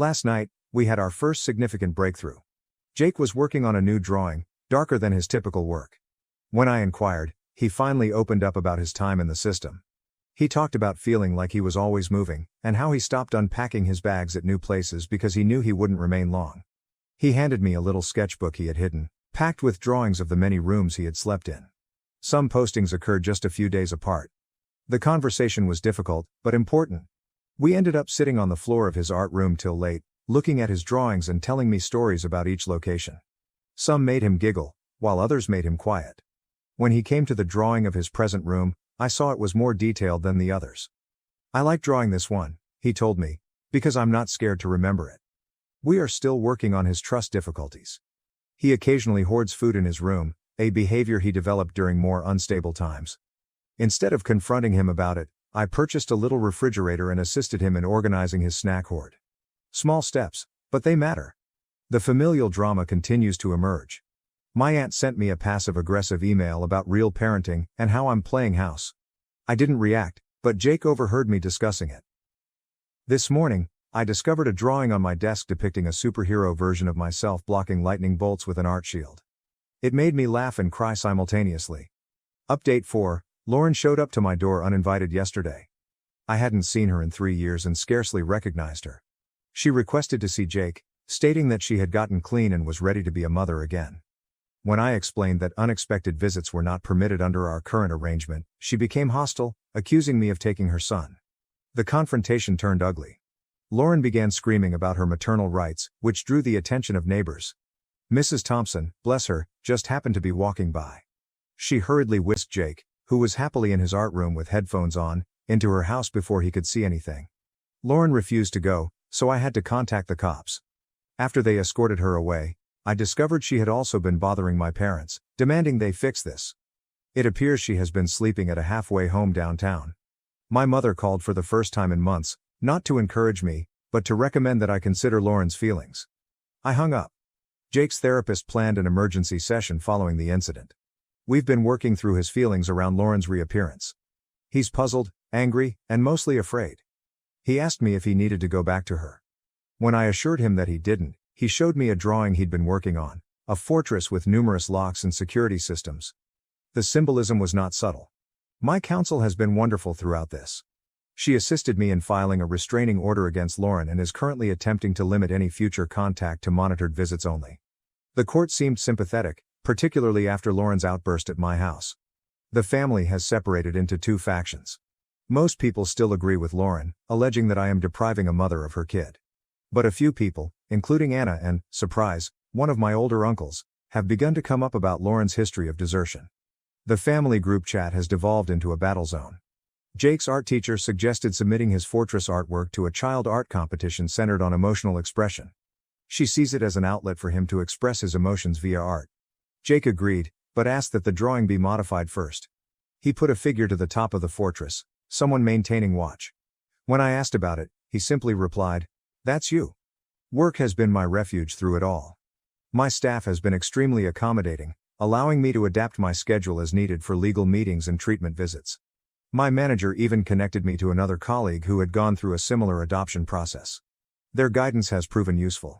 Last night, we had our first significant breakthrough. Jake was working on a new drawing, darker than his typical work. When I inquired, he finally opened up about his time in the system. He talked about feeling like he was always moving, and how he stopped unpacking his bags at new places because he knew he wouldn't remain long. He handed me a little sketchbook he had hidden, packed with drawings of the many rooms he had slept in. Some postings occurred just a few days apart. The conversation was difficult, but important. We ended up sitting on the floor of his art room till late, looking at his drawings and telling me stories about each location. Some made him giggle, while others made him quiet. When he came to the drawing of his present room, I saw it was more detailed than the others. "I like drawing this one," he told me, "because I'm not scared to remember it." We are still working on his trust difficulties. He occasionally hoards food in his room, a behavior he developed during more unstable times. Instead of confronting him about it, I purchased a little refrigerator and assisted him in organizing his snack hoard. Small steps, but they matter. The familial drama continues to emerge. My aunt sent me a passive-aggressive email about real parenting and how I'm playing house. I didn't react, but Jake overheard me discussing it. This morning, I discovered a drawing on my desk depicting a superhero version of myself blocking lightning bolts with an art shield. It made me laugh and cry simultaneously. Update 4, Lauren showed up to my door uninvited yesterday. I hadn't seen her in 3 years and scarcely recognized her. She requested to see Jake, stating that she had gotten clean and was ready to be a mother again. When I explained that unexpected visits were not permitted under our current arrangement, she became hostile, accusing me of taking her son. The confrontation turned ugly. Lauren began screaming about her maternal rights, which drew the attention of neighbors. Mrs. Thompson, bless her, just happened to be walking by. She hurriedly whisked Jake, who was happily in his art room with headphones on, into her house before he could see anything. Lauren refused to go, so I had to contact the cops. After they escorted her away, I discovered she had also been bothering my parents, demanding they fix this. It appears she has been sleeping at a halfway home downtown. My mother called for the first time in months, not to encourage me, but to recommend that I consider Lauren's feelings. I hung up. Jake's therapist planned an emergency session following the incident. We've been working through his feelings around Lauren's reappearance. He's puzzled, angry, and mostly afraid. He asked me if he needed to go back to her. When I assured him that he didn't, he showed me a drawing he'd been working on, a fortress with numerous locks and security systems. The symbolism was not subtle. My counsel has been wonderful throughout this. She assisted me in filing a restraining order against Lauren and is currently attempting to limit any future contact to monitored visits only. The court seemed sympathetic, particularly after Lauren's outburst at my house. The family has separated into 2 factions. Most people still agree with Lauren, alleging that I am depriving a mother of her kid. But a few people, including Anna and, surprise, one of my older uncles, have begun to come up about Lauren's history of desertion. The family group chat has devolved into a battle zone. Jake's art teacher suggested submitting his fortress artwork to a child art competition centered on emotional expression. She sees it as an outlet for him to express his emotions via art. Jake agreed, but asked that the drawing be modified first. He put a figure to the top of the fortress, someone maintaining watch. When I asked about it, he simply replied, "That's you." Work has been my refuge through it all. My staff has been extremely accommodating, allowing me to adapt my schedule as needed for legal meetings and treatment visits. My manager even connected me to another colleague who had gone through a similar adoption process. Their guidance has proven useful.